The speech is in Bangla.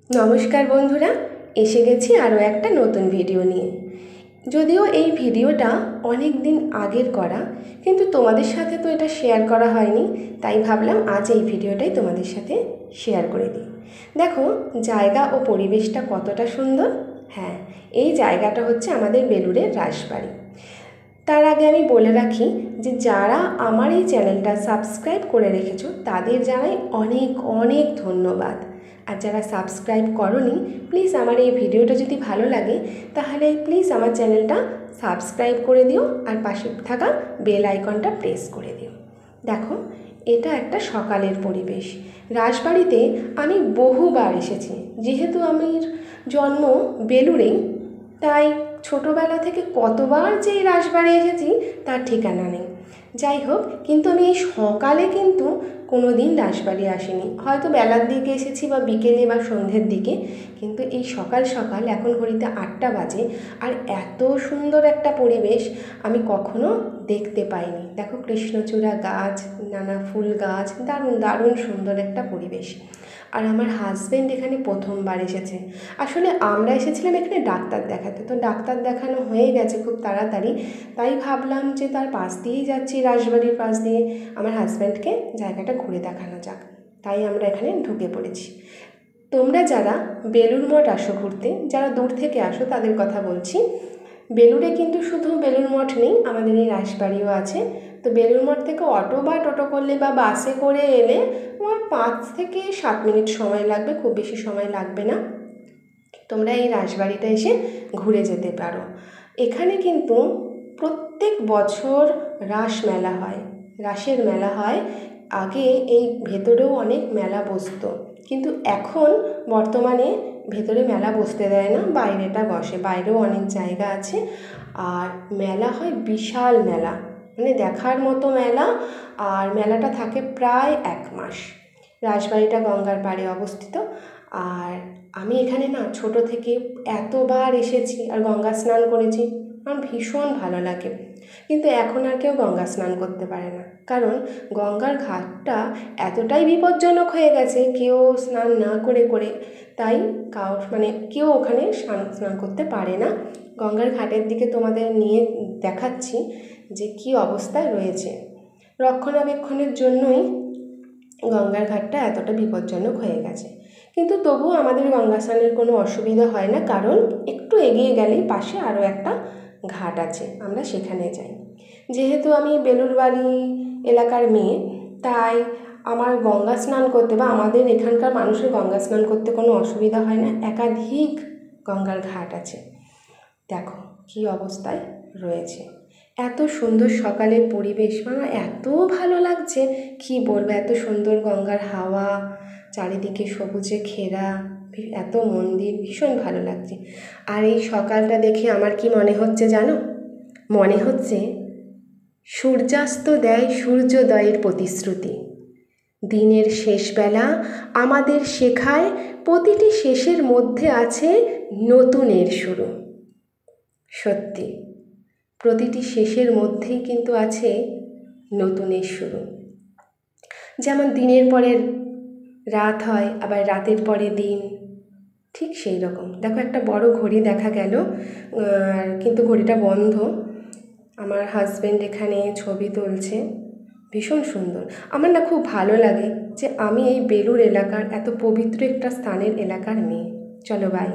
নমস্কার বন্ধুরা, এসে গেছি আরও একটা নতুন ভিডিও নিয়ে। যদিও এই ভিডিওটা অনেক দিন আগের করা, কিন্তু তোমাদের সাথে তো এটা শেয়ার করা হয়নি, তাই ভাবলাম আজ এই ভিডিওটাই তোমাদের সাথে শেয়ার করে দিই। দেখো জায়গা ও পরিবেশটা কতটা সুন্দর। হ্যাঁ, এই জায়গাটা হচ্ছে আমাদের বেলুড়ের রাসবাড়ি। তার আগে আমি বলে রাখি যে যারা আমার এই চ্যানেলটা সাবস্ক্রাইব করে রেখেছো তাদের জানাই অনেক অনেক ধন্যবাদ। আর যারা সাবস্ক্রাইব করোনি, প্লিজ আমার এই ভিডিওটা যদি ভালো লাগে তাহলে প্লিজ আমার চ্যানেলটা সাবস্ক্রাইব করে দিও আর পাশে থাকা বেল আইকনটা প্রেস করে দিও। দেখো এটা একটা সকালের পরিবেশ। রাসবাড়িতে আমি বহুবার এসেছি, যেহেতু আমার জন্ম বেলুড়েই, তাই ছোটোবেলা থেকে কতবার যে এই রাসবাড়ি এসেছি তার ঠিকানা নেই। যাই হোক, কিন্তু আমি এই সকালে কিন্তু কোনো দিন রাসবাড়ি আসিনি। হয়তো বেলার দিকে এসেছি বা বিকেলে বা সন্ধ্যের দিকে, কিন্তু এই সকাল সকাল এখন ঘড়িতে 8টা বাজে, আর এত সুন্দর একটা পরিবেশ আমি কখনো দেখতে পাইনি। দেখো কৃষ্ণচূড়া গাছ, নানা ফুল গাছ, দারুণ দারুণ সুন্দর একটা পরিবেশ। আর আমার হাজব্যান্ড এখানে প্রথমবার এসেছে। আসলে আমরা এসেছিলাম এখানে ডাক্তার দেখাতে, তো ডাক্তার দেখানো হয়ে গেছে খুব তাড়াতাড়ি, তাই ভাবলাম যে তার পাশ দিয়েই যাচ্ছি, রাসবাড়ির পাশ দিয়ে, আমার হাজব্যান্ডকে জায়গাটা ঘুরে দেখানো যাক, তাই আমরা এখানে ঢুকে পড়েছি। তোমরা যারা বেলুড় মঠ আসো ঘুরতে, যারা দূর থেকে আসো তাদের কথা বলছি। বেলুড়ে কিন্তু শুধু বেলুড় মঠ নেই, আমাদের এই রাসবাড়িও আছে। তো বেলুড় মঠ থেকে অটো বা টোটো করলে বা বাসে করে এলে তোমার 5 থেকে 7 মিনিট সময় লাগবে, খুব বেশি সময় লাগবে না। তোমরা এই রাসবাড়িটা এসে ঘুরে যেতে পারো। এখানে কিন্তু প্রত্যেক বছর রাস মেলা হয়, রাসের মেলা হয়। আগে এই ভেতরেও অনেক মেলা বসতো, কিন্তু এখন বর্তমানে ভেতরে মেলা বসতে দেয় না, বাইরেটা বসে, বাইরেও অনেক জায়গা আছে। আর মেলা হয় বিশাল মেলা, মানে দেখার মতো মেলা। আর মেলাটা থাকে প্রায় 1 মাস। রাসবাড়িটা গঙ্গার পাড়ে অবস্থিত। আর আমি এখানে না ছোট থেকে এতবার এসেছি আর গঙ্গা স্নান করেছি, আমার ভীষণ ভালো লাগে। কিন্তু এখন আর কেউ গঙ্গা স্নান করতে পারে না, কারণ গঙ্গার ঘাটটা এতটাই বিপজ্জনক হয়ে গেছে, কেউ স্নান না করে করে, তাই কেউ ওখানে স্নান করতে পারে না। গঙ্গার ঘাটের দিকে তোমাদের নিয়ে দেখাচ্ছি যে কী অবস্থায় রয়েছে। রক্ষণাবেক্ষণের জন্যই গঙ্গার ঘাটটা এতটা বিপজ্জনক হয়ে গেছে, কিন্তু তবুও আমাদের গঙ্গা স্নানের কোনো অসুবিধা হয় না, কারণ একটু এগিয়ে গেলেই পাশে আরও একটা ঘাট আছে, আমরা সেখানে যাই। যেহেতু আমি বেলুড়বাড়ি এলাকার মেয়ে, তাই আমার গঙ্গা স্নান করতে বা আমাদের এখানকার মানুষের গঙ্গা স্নান করতে কোনো অসুবিধা হয় না। একাধিক গঙ্গার ঘাট আছে। দেখো কী অবস্থায় রয়েছে। এত সুন্দর সকালের পরিবেশ, মানে এত ভালো লাগছে কী বলবো। এত সুন্দর গঙ্গার হাওয়া, চারিদিকে সবুজে ঘেরা, এত মন্দির, ভীষণ ভালো লাগছে। আর এই সকালটা দেখে আমার কি মনে হচ্ছে জানো? মনে হচ্ছে সূর্যাস্ত দেয় সূর্যোদয়ের প্রতিশ্রুতি। দিনের শেষবেলা আমাদের শেখায় প্রতিটি শেষের মধ্যে আছে নতুনের শুরু। সত্যি, প্রতিটি শেষের মধ্যেই কিন্তু আছে নতুনের শুরু। যেমন দিনের পরে রাত হয়, আবার রাতের পরে দিন, ঠিক সেই রকম। দেখো একটা বড় ঘড়ি দেখা গেল, কিন্তু ঘড়িটা বন্ধ। আমার হাজব্যান্ড এখানে ছবি তুলছে, ভীষণ সুন্দর। আমার না খুব ভালো লাগে যে আমি এই বেলুড় এলাকার, এত পবিত্র একটা স্থানের এলাকার মেয়ে। চলো বাই।